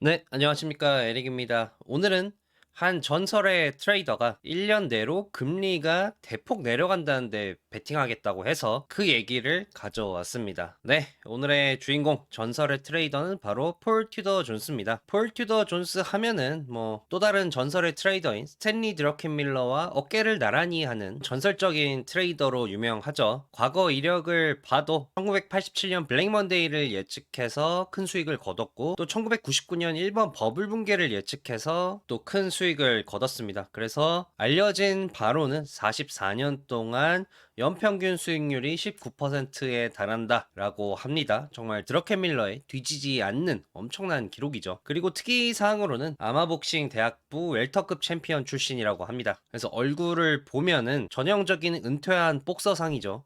네, 안녕하십니까. 에릭입니다. 오늘은 한 전설의 트레이더가 1년 내로 금리가 대폭 내려간다는데 베팅하겠다고 해서 그 얘기를 가져왔습니다. 네, 오늘의 주인공 전설의 트레이더는 바로 폴 튜더 존스입니다. 폴 튜더 존스 하면은 뭐 또 다른 전설의 트레이더인 스탠리 드러켄밀러와 어깨를 나란히 하는 전설적인 트레이더로 유명하죠. 과거 이력을 봐도 1987년 블랙 먼데이를 예측해서 큰 수익을 거뒀고, 또 1999년 일본 버블 붕괴를 예측해서 또 큰 수익을 거뒀습니다. 그래서 알려진 바로는 44년 동안 연평균 수익률이 19%에 달한다 라고 합니다. 정말 드러켄밀러에 뒤지지 않는 엄청난 기록이죠. 그리고 특이사항으로는 아마복싱 대학부 웰터급 챔피언 출신이라고 합니다. 그래서 얼굴을 보면은 전형적인 은퇴한 복서상이죠.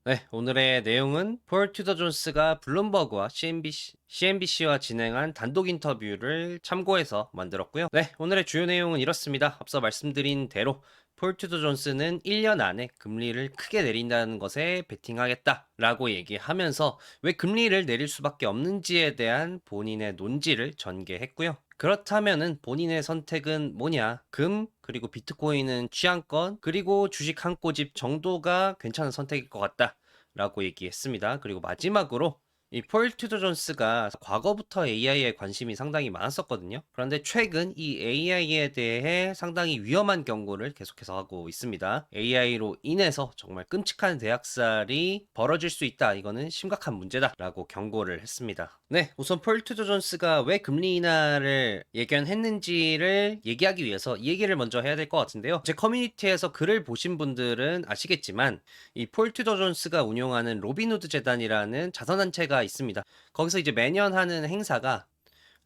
네, 오늘의 내용은 폴 튜더 존스가 블룸버그와 CNBC와 진행한 단독 인터뷰를 참고해서 만들었고요. 네, 오늘의 주요 내용은 이렇습니다. 앞서 말씀드린 대로 폴 튜더 존스는 1년 안에 금리를 크게 내린다는 것에 베팅하겠다라고 얘기하면서 왜 금리를 내릴 수밖에 없는지에 대한 본인의 논지를 전개했고요. 그렇다면은 본인의 선택은 뭐냐? 그리고 비트코인은 취향권, 그리고 주식 한 꼬집 정도가 괜찮은 선택일 것 같다 라고 얘기했습니다. 그리고 마지막으로 이 폴 튜더 존스가 과거부터 AI에 관심이 상당히 많았었거든요. 그런데 최근 이 AI에 대해 상당히 위험한 경고를 계속해서 하고 있습니다. AI로 인해서 정말 끔찍한 대학살이 벌어질 수 있다. 이거는 심각한 문제다. 라고 경고를 했습니다. 네, 우선 폴 튜더 존스가 왜 금리 인하를 예견했는지를 얘기하기 위해서 이 얘기를 먼저 해야 될 것 같은데요. 제 커뮤니티에서 글을 보신 분들은 아시겠지만 이 폴 튜더 존스가 운영하는 로빈후드 재단이라는 자선단체가 있습니다. 거기서 이제 매년 하는 행사가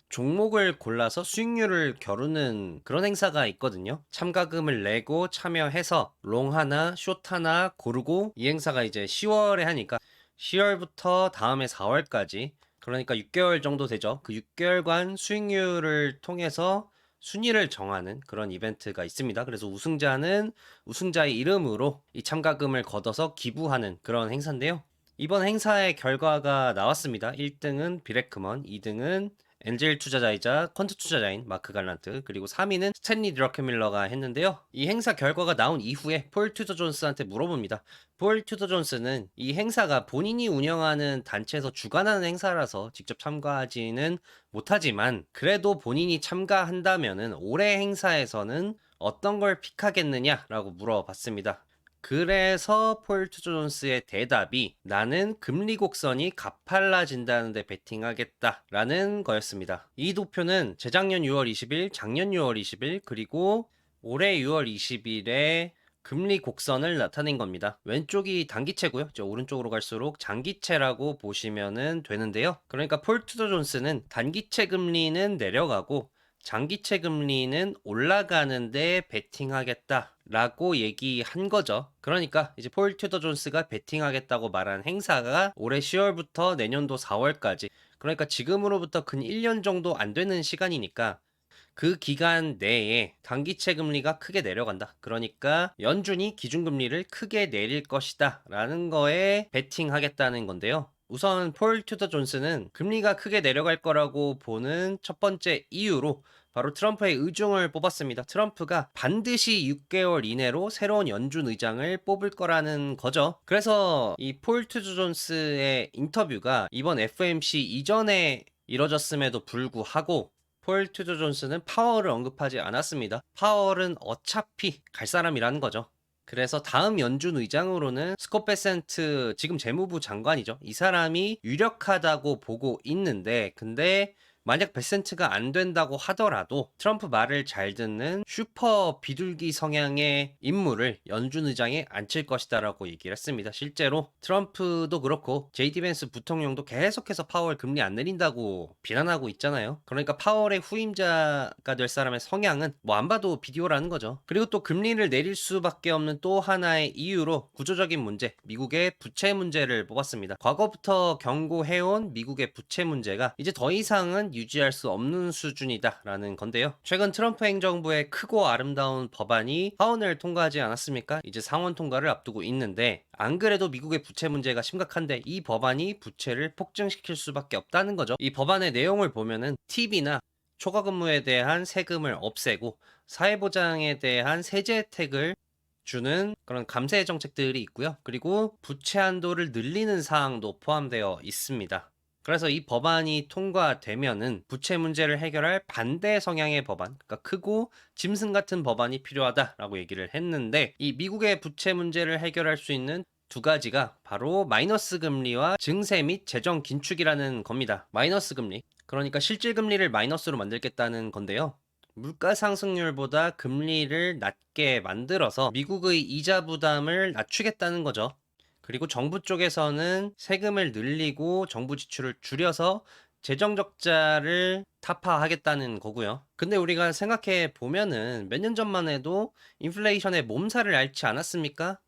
종목을 골라서 수익률을 겨루는 그런 행사가 있거든요. 참가금을 내고 참여해서 롱 하나, 숏 하나 고르고, 이 행사가 이제 10월에 하니까 10월부터 다음해 4월까지, 그러니까 6개월 정도 되죠. 그 6개월간 수익률을 통해서 순위를 정하는 그런 이벤트가 있습니다. 그래서 우승자는 우승자의 이름으로 이 참가금을 걷어서 기부하는 그런 행사인데요. 이번 행사의 결과가 나왔습니다. 1등은 비레크먼, 2등은 엔젤 투자자이자 퀀트 투자자인 마크 갈란트, 그리고 3위는 스탠리 드러켄밀러가 했는데요. 이 행사 결과가 나온 이후에 폴 튜더 존스한테 물어봅니다. 폴 튜더 존스는 이 행사가 본인이 운영하는 단체에서 주관하는 행사라서 직접 참가하지는 못하지만, 그래도 본인이 참가한다면은 올해 행사에서는 어떤 걸 픽하겠느냐라고 물어봤습니다. 그래서 폴 투 존스의 대답이 나는 금리 곡선이 가팔라진다는데 베팅하겠다라는 거였습니다. 이 도표는 재작년 6월 20일, 작년 6월 20일, 그리고 올해 6월 20일에 금리 곡선을 나타낸 겁니다. 왼쪽이 단기채고요. 저 오른쪽으로 갈수록 장기채라고 보시면 되는데요. 그러니까 폴 투더 존스는 단기채 금리는 내려가고 장기채 금리는 올라가는데 베팅하겠다라고 얘기한 거죠. 그러니까 이제 폴 튜더 존스가 베팅하겠다고 말한 행사가 올해 10월부터 내년도 4월까지, 그러니까 지금으로부터 근 1년 정도 안 되는 시간이니까 그 기간 내에 단기채 금리가 크게 내려간다. 그러니까 연준이 기준금리를 크게 내릴 것이다 라는 거에 베팅하겠다는 건데요. 우선 폴 튜더 존스는 금리가 크게 내려갈 거라고 보는 첫 번째 이유로 바로 트럼프의 의중을 뽑았습니다. 트럼프가 반드시 6개월 이내로 새로운 연준 의장을 뽑을 거라는 거죠. 그래서 이 폴 튜더 존스의 인터뷰가 이번 FOMC 이전에 이뤄졌음에도 불구하고 폴 튜더 존스는 파월을 언급하지 않았습니다. 파월은 어차피 갈 사람이라는 거죠. 그래서 다음 연준 의장으로는 스콧 베센트, 지금 재무부 장관이죠. 이 사람이 유력하다고 보고 있는데, 근데 만약 베센트가 안 된다고 하더라도 트럼프 말을 잘 듣는 슈퍼 비둘기 성향의 인물을 연준 의장에 앉힐 것이다라고 얘기를 했습니다. 실제로 트럼프도 그렇고 제이디 벤스 부통령도 계속해서 파월 금리 안 내린다고 비난하고 있잖아요. 그러니까 파월의 후임자가 될 사람의 성향은 뭐 안 봐도 비디오라는 거죠. 그리고 또 금리를 내릴 수밖에 없는 또 하나의 이유로 구조적인 문제, 미국의 부채 문제를 뽑았습니다. 과거부터 경고해온 미국의 부채 문제가 이제 더 이상은 유지할 수 없는 수준이다라는 건데요. 최근 트럼프 행정부의 크고 아름다운 법안이 하원을 통과하지 않았습니까? 이제 상원 통과를 앞두고 있는데, 안 그래도 미국의 부채 문제가 심각한데 이 법안이 부채를 폭증시킬 수밖에 없다는 거죠. 이 법안의 내용을 보면은 팁이나 초과 근무에 대한 세금을 없애고 사회보장에 대한 세제 혜택을 주는 그런 감세 정책들이 있고요. 그리고 부채 한도를 늘리는 사항도 포함되어 있습니다. 그래서 이 법안이 통과되면은 부채 문제를 해결할 반대 성향의 법안, 그러니까 크고 짐승 같은 법안이 필요하다라고 얘기를 했는데, 이 미국의 부채 문제를 해결할 수 있는 두 가지가 바로 마이너스 금리와 증세 및 재정 긴축이라는 겁니다. 마이너스 금리, 그러니까 실질 금리를 마이너스로 만들겠다는 건데요. 물가 상승률보다 금리를 낮게 만들어서 미국의 이자 부담을 낮추겠다는 거죠. 그리고 정부 쪽에서는 세금을 늘리고 정부 지출을 줄여서 재정 적자를 타파하겠다는 거고요. 근데 우리가 생각해 보면은 몇 년 전만 해도 인플레이션의 몸살을 앓지 않았습니까?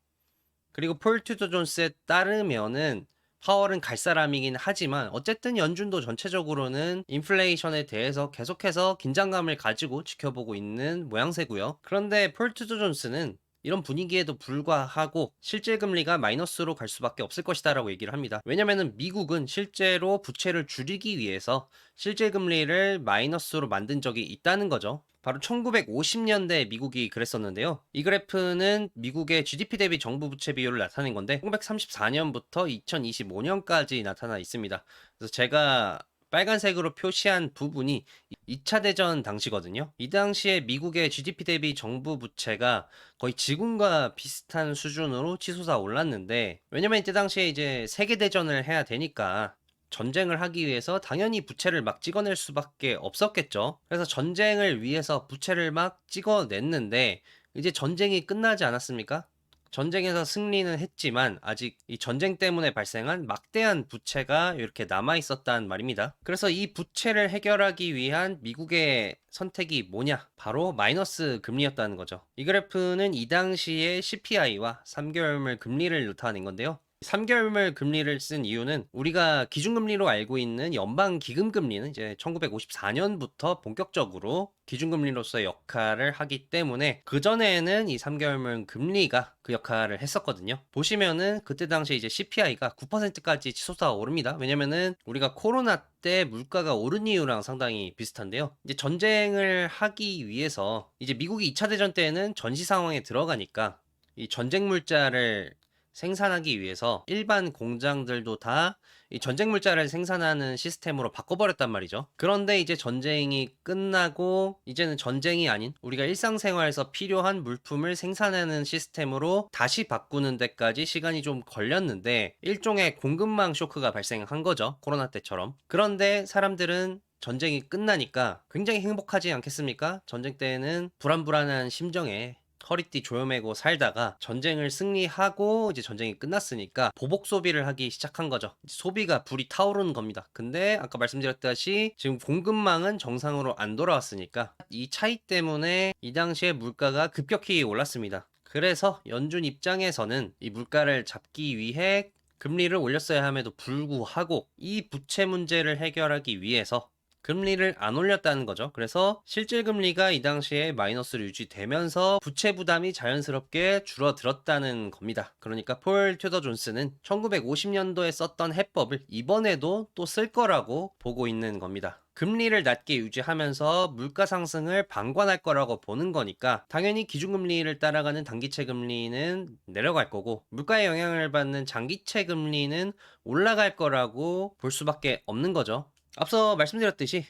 그리고 폴 투더 존스에 따르면은 파월은 갈 사람이긴 하지만 어쨌든 연준도 전체적으로는 인플레이션에 대해서 계속해서 긴장감을 가지고 지켜보고 있는 모양새고요. 그런데 폴 투더 존스는 이런 분위기에도 불구하고 실질 금리가 마이너스로 갈 수밖에 없을 것이다 라고 얘기를 합니다. 왜냐면은 미국은 실제로 부채를 줄이기 위해서 실질 금리를 마이너스로 만든 적이 있다는 거죠. 바로 1950년대 미국이 그랬었는데요. 이 그래프는 미국의 GDP 대비 정부 부채 비율을 나타낸 건데 1934년부터 2025년까지 나타나 있습니다. 그래서 제가 빨간색으로 표시한 부분이 2차 대전 당시거든요. 이 당시에 미국의 GDP 대비 정부 부채가 거의 지금과 비슷한 수준으로 치솟아 올랐는데, 왜냐면 이때 당시에 이제 세계 대전을 해야 되니까 전쟁을 하기 위해서 당연히 부채를 막 찍어낼 수밖에 없었겠죠. 그래서 전쟁을 위해서 부채를 막 찍어냈는데, 이제 전쟁이 끝나지 않았습니까? 전쟁에서 승리는 했지만 아직 이 전쟁 때문에 발생한 막대한 부채가 이렇게 남아 있었단 말입니다. 그래서 이 부채를 해결하기 위한 미국의 선택이 뭐냐? 바로 마이너스 금리였다는 거죠. 이 그래프는 이 당시의 CPI와 3개월물 금리를 나타낸 건데요. 3개월물 금리를 쓴 이유는 우리가 기준금리로 알고 있는 연방기금금리는 이제 1954년부터 본격적으로 기준금리로서의 역할을 하기 때문에, 그전에는 이 3개월물 금리가 그 역할을 했었거든요. 보시면은 그때 당시에 이제 CPI가 9%까지 치솟아 오릅니다. 왜냐면은 우리가 코로나 때 물가가 오른 이유랑 상당히 비슷한데요. 이제 전쟁을 하기 위해서 이제 미국이 2차 대전 때는 전시 상황에 들어가니까 이 전쟁 물자를 생산하기 위해서 일반 공장들도 다 이 전쟁 물자를 생산하는 시스템으로 바꿔버렸단 말이죠. 그런데 이제 전쟁이 끝나고 이제는 전쟁이 아닌 우리가 일상생활에서 필요한 물품을 생산하는 시스템으로 다시 바꾸는 데까지 시간이 좀 걸렸는데, 일종의 공급망 쇼크가 발생한 거죠. 코로나 때처럼. 그런데 사람들은 전쟁이 끝나니까 굉장히 행복하지 않겠습니까? 전쟁 때는 불안불안한 심정에 허리띠 조여매고 살다가 전쟁을 승리하고 이제 전쟁이 끝났으니까 보복 소비를 하기 시작한 거죠. 소비가 불이 타오르는 겁니다. 근데 아까 말씀드렸다시피 지금 공급망은 정상으로 안 돌아왔으니까 이 차이 때문에 이 당시에 물가가 급격히 올랐습니다. 그래서 연준 입장에서는 이 물가를 잡기 위해 금리를 올렸어야 함에도 불구하고 이 부채 문제를 해결하기 위해서 금리를 안 올렸다는 거죠. 그래서 실질 금리가 이 당시에 마이너스로 유지되면서 부채 부담이 자연스럽게 줄어들었다는 겁니다. 그러니까 폴 튜더 존스는 1950년도에 썼던 해법을 이번에도 또 쓸 거라고 보고 있는 겁니다. 금리를 낮게 유지하면서 물가 상승을 방관할 거라고 보는 거니까 당연히 기준금리를 따라가는 단기채 금리는 내려갈 거고, 물가에 영향을 받는 장기채 금리는 올라갈 거라고 볼 수밖에 없는 거죠. 앞서 말씀드렸듯이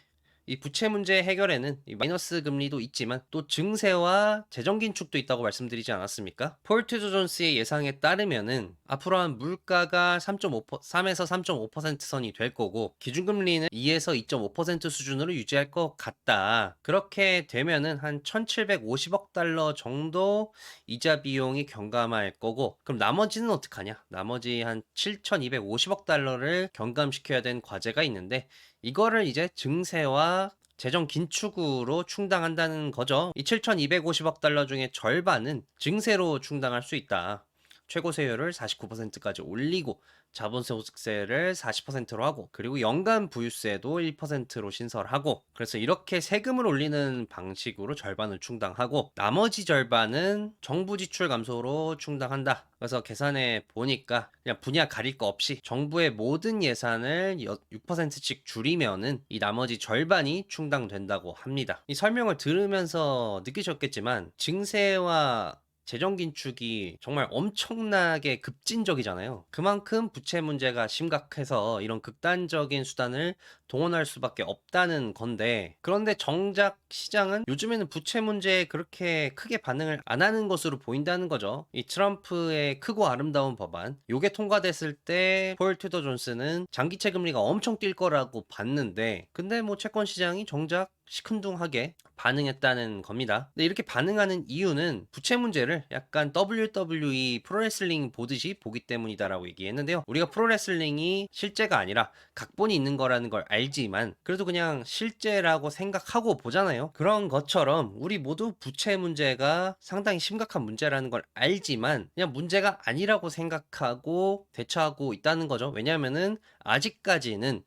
이 부채 문제 해결에는 이 마이너스 금리도 있지만 또 증세와 재정 긴축도 있다고 말씀드리지 않았습니까? 폴 투저 존스의 예상에 따르면은 앞으로 한 물가가 3에서 3.5% 선이 될 거고, 기준금리는 2에서 2.5% 수준으로 유지할 것 같다. 그렇게 되면은 한 1750억 달러 정도 이자 비용이 경감할 거고, 그럼 나머지는 어떡하냐? 나머지 한 7250억 달러를 경감시켜야 되는 과제가 있는데, 이거를 이제 증세와 재정 긴축으로 충당한다는 거죠. 이 7,250억 달러 중에 절반은 증세로 충당할 수 있다. 최고 세율을 49%까지 올리고 자본소득세를 40%로 하고, 그리고 연간 부유세도 1%로 신설하고, 그래서 이렇게 세금을 올리는 방식으로 절반을 충당하고 나머지 절반은 정부 지출 감소로 충당한다. 그래서 계산해 보니까 그냥 분야 가릴 거 없이 정부의 모든 예산을 6%씩 줄이면은 이 나머지 절반이 충당된다고 합니다. 이 설명을 들으면서 느끼셨겠지만 증세와 재정 긴축이 정말 엄청나게 급진적이잖아요. 그만큼 부채 문제가 심각해서 이런 극단적인 수단을 동원할 수밖에 없다는 건데, 그런데 정작 시장은 요즘에는 부채 문제에 그렇게 크게 반응을 안 하는 것으로 보인다는 거죠. 이 트럼프의 크고 아름다운 법안, 요게 통과됐을 때 폴 투더 존스는 장기채 금리가 엄청 뛸 거라고 봤는데, 근데 뭐 채권 시장이 정작 시큰둥하게 반응했다는 겁니다. 근데 이렇게 반응하는 이유는 부채 문제를 약간 WWE 프로레슬링 보듯이 보기 때문이다라고 얘기했는데요. 우리가 프로레슬링이 실제가 아니라 각본이 있는 거라는 걸 알지만 그래도 그냥 실제라고 생각하고 보잖아요. 그런 것처럼 우리 모두 부채 문제가 상당히 심각한 문제라는 걸 알지만 그냥 문제가 아니라고 생각하고 대처하고 있다는 거죠. 왜냐하면은 아직까지는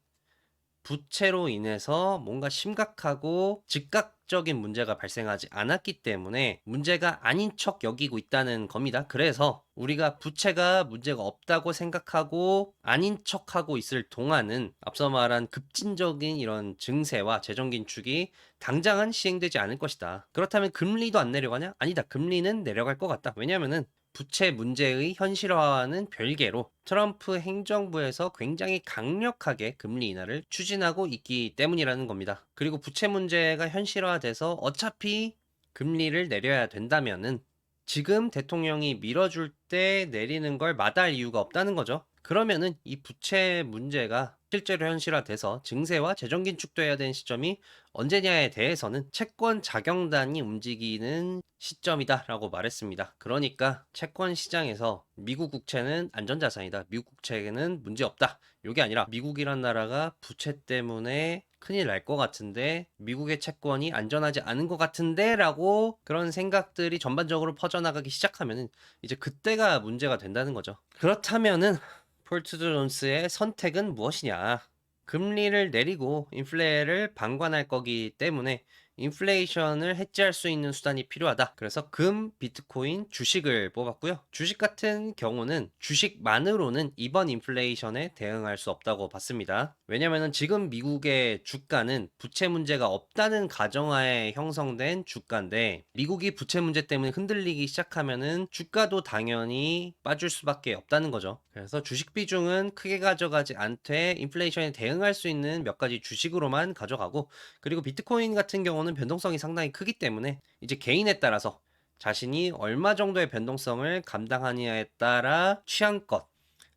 부채로 인해서 뭔가 심각하고 즉각적인 문제가 발생하지 않았기 때문에 문제가 아닌 척 여기고 있다는 겁니다. 그래서 우리가 부채가 문제가 없다고 생각하고 아닌 척하고 있을 동안은 앞서 말한 급진적인 이런 증세와 재정 긴축이 당장은 시행되지 않을 것이다. 그렇다면 금리도 안 내려가냐? 아니다. 금리는 내려갈 것 같다. 왜냐하면은 부채 문제의 현실화와는 별개로 트럼프 행정부에서 굉장히 강력하게 금리 인하를 추진하고 있기 때문이라는 겁니다. 그리고 부채 문제가 현실화돼서 어차피 금리를 내려야 된다면은 지금 대통령이 밀어줄 때 내리는 걸 마다할 이유가 없다는 거죠. 그러면은 이 부채 문제가 실제로 현실화돼서 증세와 재정 긴축돼야 되는 시점이 언제냐에 대해서는 채권 자경단이 움직이는 시점이다라고 말했습니다. 그러니까 채권 시장에서 미국 국채는 안전자산이다. 미국 국채는 문제없다. 이게 아니라 미국이란 나라가 부채 때문에 큰일 날 것 같은데 미국의 채권이 안전하지 않은 것 같은데 라고 그런 생각들이 전반적으로 퍼져나가기 시작하면은 이제 그때가 문제가 된다는 거죠. 그렇다면은 폴 투더 존스의 선택은 무엇이냐? 금리를 내리고 인플레를 방관할 거기 때문에 인플레이션을 해지할 수 있는 수단이 필요하다. 그래서 금, 비트코인, 주식을 뽑았고요. 주식 같은 경우는 주식만으로는 이번 인플레이션에 대응할 수 없다고 봤습니다. 왜냐면은 지금 미국의 주가는 부채 문제가 없다는 가정하에 형성된 주가인데 미국이 부채 문제 때문에 흔들리기 시작하면은 주가도 당연히 빠질 수밖에 없다는 거죠. 그래서 주식 비중은 크게 가져가지 않되 인플레이션에 대응할 수 있는 몇 가지 주식으로만 가져가고, 그리고 비트코인 같은 경우는 변동성이 상당히 크기 때문에 이제 개인에 따라서 자신이 얼마 정도의 변동성을 감당하느냐에 따라 취향껏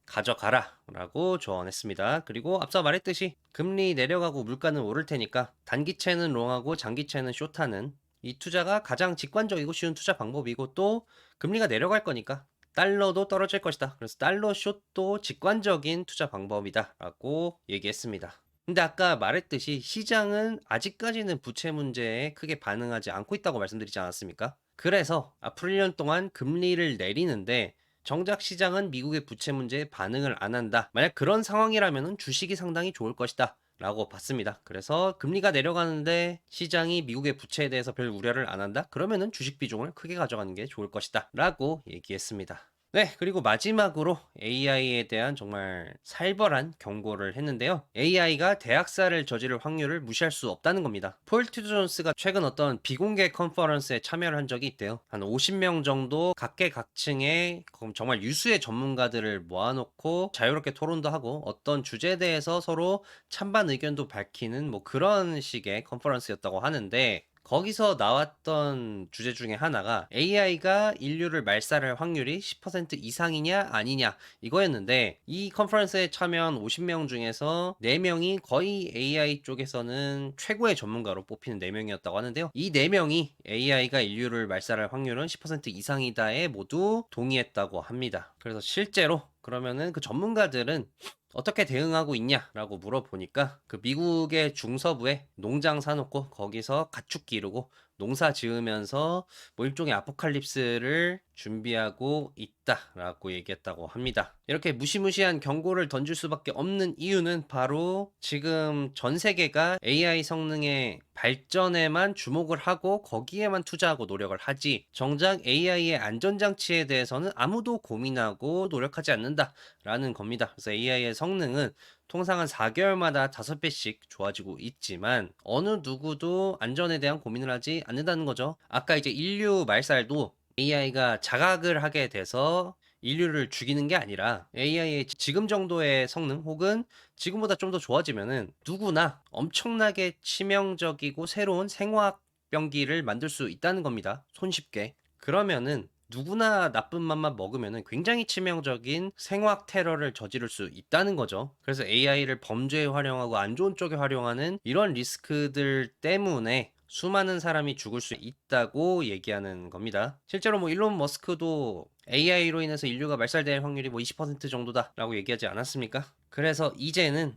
가져가라 라고 조언했습니다. 그리고 앞서 말했듯이 금리 내려가고 물가는 오를 테니까 단기채는 롱하고 장기채는 숏하는 이 투자가 가장 직관적이고 쉬운 투자 방법이고, 또 금리가 내려갈 거니까 달러도 떨어질 것이다. 그래서 달러 숏도 직관적인 투자 방법이다 라고 얘기했습니다. 근데 아까 말했듯이 시장은 아직까지는 부채 문제에 크게 반응하지 않고 있다고 말씀드리지 않았습니까? 그래서 앞으로 1년 동안 금리를 내리는데 정작 시장은 미국의 부채 문제에 반응을 안 한다. 만약 그런 상황이라면 주식이 상당히 좋을 것이다 라고 봤습니다. 그래서 금리가 내려가는데 시장이 미국의 부채에 대해서 별 우려를 안 한다? 그러면은 주식 비중을 크게 가져가는 게 좋을 것이다 라고 얘기했습니다. 네, 그리고 마지막으로 AI에 대한 정말 살벌한 경고를 했는데요. AI가 대학살을 저지를 확률을 무시할 수 없다는 겁니다. 폴 투저 존스가 최근 어떤 비공개 컨퍼런스에 참여를 한 적이 있대요. 한 50명 정도 각계각층의 정말 유수의 전문가들을 모아놓고 자유롭게 토론도 하고 어떤 주제에 대해서 서로 찬반 의견도 밝히는 뭐 그런 식의 컨퍼런스였다고 하는데, 거기서 나왔던 주제 중에 하나가 AI가 인류를 말살할 확률이 10% 이상이냐 아니냐 이거였는데, 이 컨퍼런스에 참여한 50명 중에서 4명이 거의 AI 쪽에서는 최고의 전문가로 뽑히는 4명이었다고 하는데요. 이 4명이 AI가 인류를 말살할 확률은 10% 이상이다에 모두 동의했다고 합니다. 그래서 실제로 그러면은 그 전문가들은 어떻게 대응하고 있냐라고 물어보니까 그 미국의 중서부에 농장 사놓고 거기서 가축 기르고 농사 지으면서 뭐 일종의 아포칼립스를 준비하고 있다라고 얘기했다고 합니다. 이렇게 무시무시한 경고를 던질 수밖에 없는 이유는 바로 지금 전 세계가 AI 성능의 발전에만 주목을 하고 거기에만 투자하고 노력을 하지, 정작 AI의 안전장치에 대해서는 아무도 고민하고 노력하지 않는다라는 겁니다. 그래서 AI의 성능은 통상 한 4개월마다 5배씩 좋아지고 있지만 어느 누구도 안전에 대한 고민을 하지 않는다는 거죠. 아까 이제 인류 말살도 AI가 자각을 하게 돼서 인류를 죽이는 게 아니라 AI의 지금 정도의 성능 혹은 지금보다 좀 더 좋아지면은 누구나 엄청나게 치명적이고 새로운 생화병기를 만들 수 있다는 겁니다. 손쉽게. 그러면은 누구나 나쁜 맘만 먹으면은 굉장히 치명적인 생화학 테러를 저지를 수 있다는 거죠. 그래서 AI를 범죄에 활용하고 안 좋은 쪽에 활용하는 이런 리스크들 때문에 수많은 사람이 죽을 수 있다고 얘기하는 겁니다. 실제로 뭐 일론 머스크도 AI로 인해서 인류가 말살될 확률이 뭐 20% 정도다라고 얘기하지 않았습니까? 그래서 이제는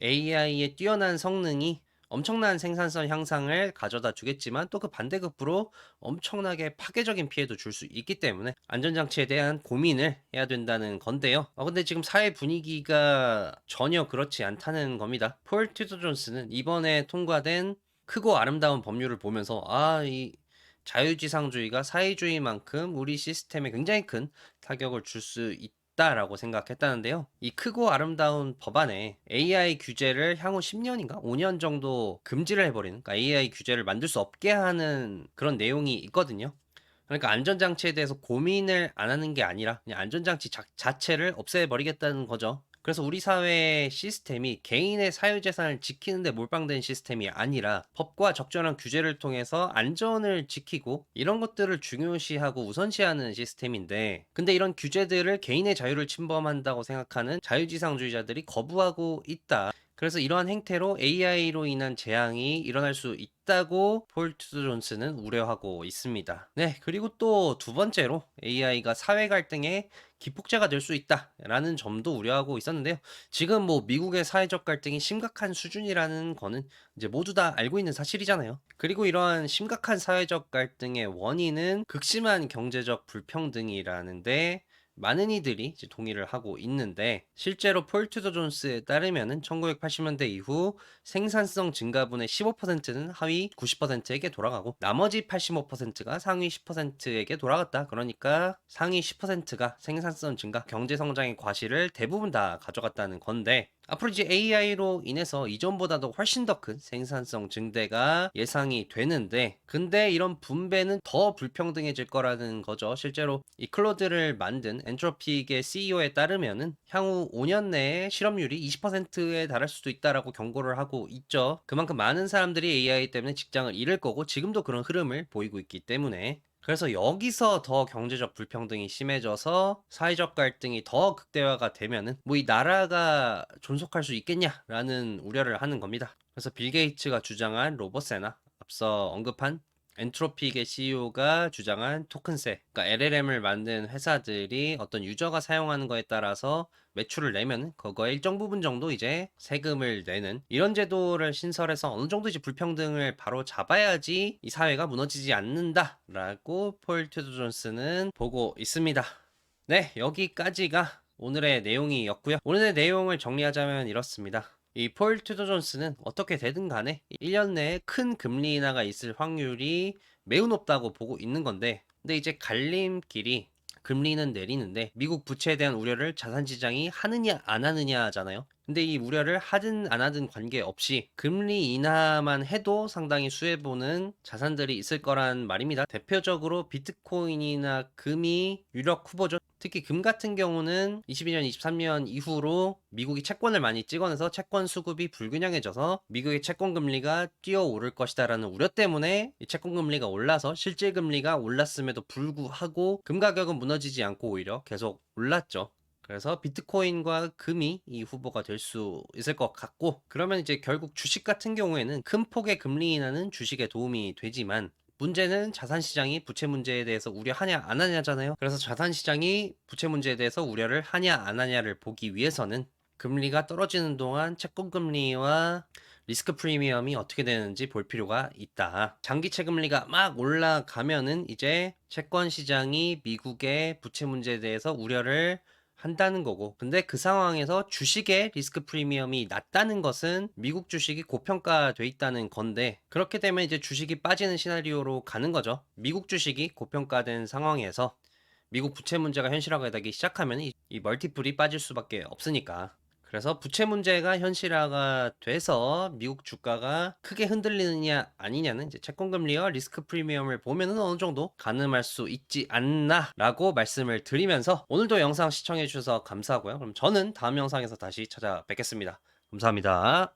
AI의 뛰어난 성능이 엄청난 생산성 향상을 가져다 주겠지만 또 그 반대급부로 엄청나게 파괴적인 피해도 줄 수 있기 때문에 안전장치에 대한 고민을 해야 된다는 건데요. 근데 지금 사회 분위기가 전혀 그렇지 않다는 겁니다. 폴 튜더 존스는 이번에 통과된 크고 아름다운 법률을 보면서 이 자유지상주의가 사회주의만큼 우리 시스템에 굉장히 큰 타격을 줄 수 있다라고 생각했다는데요. 이 크고 아름다운 법안에 AI 규제를 향후 10년인가 5년 정도 금지를 해버리는, 그러니까 AI 규제를 만들 수 없게 하는 그런 내용이 있거든요. 그러니까 안전장치에 대해서 고민을 안 하는 게 아니라 그냥 안전장치 자체를 없애버리겠다는 거죠. 그래서 우리 사회의 시스템이 개인의 사유재산을 지키는데 몰빵된 시스템이 아니라 법과 적절한 규제를 통해서 안전을 지키고 이런 것들을 중요시하고 우선시하는 시스템인데, 근데 이런 규제들을 개인의 자유를 침범한다고 생각하는 자유지상주의자들이 거부하고 있다. 그래서 이러한 행태로 AI로 인한 재앙이 일어날 수 있다고 폴 투드 존스는 우려하고 있습니다. 네, 그리고 또 두 번째로 AI가 사회 갈등의 기폭제가 될 수 있다라는 점도 우려하고 있었는데요. 지금 뭐 미국의 사회적 갈등이 심각한 수준이라는 거는 이제 모두 다 알고 있는 사실이잖아요. 그리고 이러한 심각한 사회적 갈등의 원인은 극심한 경제적 불평등이라는데 많은 이들이 이제 동의를 하고 있는데, 실제로 폴 투더 존스에 따르면은 1980년대 이후 생산성 증가분의 15%는 하위 90%에게 돌아가고 나머지 85%가 상위 10%에게 돌아갔다. 그러니까 상위 10%가 생산성 증가, 경제 성장의 과실을 대부분 다 가져갔다는 건데, 앞으로 이제 AI로 인해서 이전보다도 훨씬 더 큰 생산성 증대가 예상이 되는데, 근데 이런 분배는 더 불평등해질 거라는 거죠. 실제로 이 클로드를 만든 엔트로픽의 CEO에 따르면은 향후 5년 내에 실업률이 20%에 달할 수도 있다라고 경고를 하고 있죠. 그만큼 많은 사람들이 AI 때문에 직장을 잃을 거고 지금도 그런 흐름을 보이고 있기 때문에, 그래서 여기서 더 경제적 불평등이 심해져서 사회적 갈등이 더 극대화가 되면은 뭐 이 나라가 존속할 수 있겠냐라는 우려를 하는 겁니다. 그래서 빌 게이츠가 주장한 로봇세나, 앞서 언급한 엔트로픽의 CEO가 주장한 토큰세, 그러니까 LLM을 만든 회사들이 어떤 유저가 사용하는 거에 따라서 매출을 내면 그거의 일정 부분 정도 이제 세금을 내는 이런 제도를 신설해서 어느 정도 이제 불평등을 바로 잡아야지 이 사회가 무너지지 않는다라고 폴 튜드 존스는 보고 있습니다. 네, 여기까지가 오늘의 내용이었고요. 오늘의 내용을 정리하자면 이렇습니다. 이 폴 튜더 존스는 어떻게 되든 간에 1년 내에 큰 금리 인하가 있을 확률이 매우 높다고 보고 있는 건데, 근데 이제 갈림길이 금리는 내리는데 미국 부채에 대한 우려를 자산시장이 하느냐 안 하느냐잖아요. 근데 이 우려를 하든 안 하든 관계없이 금리 인하만 해도 상당히 수혜보는 자산들이 있을 거란 말입니다. 대표적으로 비트코인이나 금이 유력 후보죠. 특히 금 같은 경우는 22년, 23년 이후로 미국이 채권을 많이 찍어내서 채권 수급이 불균형해져서 미국의 채권 금리가 뛰어오를 것이다라는 우려 때문에 이 채권 금리가 올라서 실질 금리가 올랐음에도 불구하고 금 가격은 무너지지 않고 오히려 계속 올랐죠. 그래서 비트코인과 금이 이 후보가 될 수 있을 것 같고, 그러면 이제 결국 주식 같은 경우에는 큰 폭의 금리 인하는 주식에 도움이 되지만 문제는 자산시장이 부채 문제에 대해서 우려하냐 안 하냐잖아요. 그래서 자산시장이 부채 문제에 대해서 우려를 하냐 안 하냐를 보기 위해서는 금리가 떨어지는 동안 채권금리와 리스크 프리미엄이 어떻게 되는지 볼 필요가 있다. 장기채 금리가 막 올라가면은 이제 채권 시장이 미국의 부채 문제에 대해서 우려를 한다는 거고. 근데 그 상황에서 주식의 리스크 프리미엄이 낮다는 것은 미국 주식이 고평가돼 있다는 건데, 그렇게 되면 이제 주식이 빠지는 시나리오로 가는 거죠. 미국 주식이 고평가된 상황에서 미국 부채 문제가 현실화되기 시작하면 이 멀티플이 빠질 수밖에 없으니까. 그래서 부채 문제가 현실화가 돼서 미국 주가가 크게 흔들리느냐 아니냐는 이제 채권 금리와 리스크 프리미엄을 보면은 어느 정도 가늠할 수 있지 않나라고 말씀을 드리면서, 오늘도 영상 시청해 주셔서 감사하고요. 그럼 저는 다음 영상에서 다시 찾아뵙겠습니다. 감사합니다.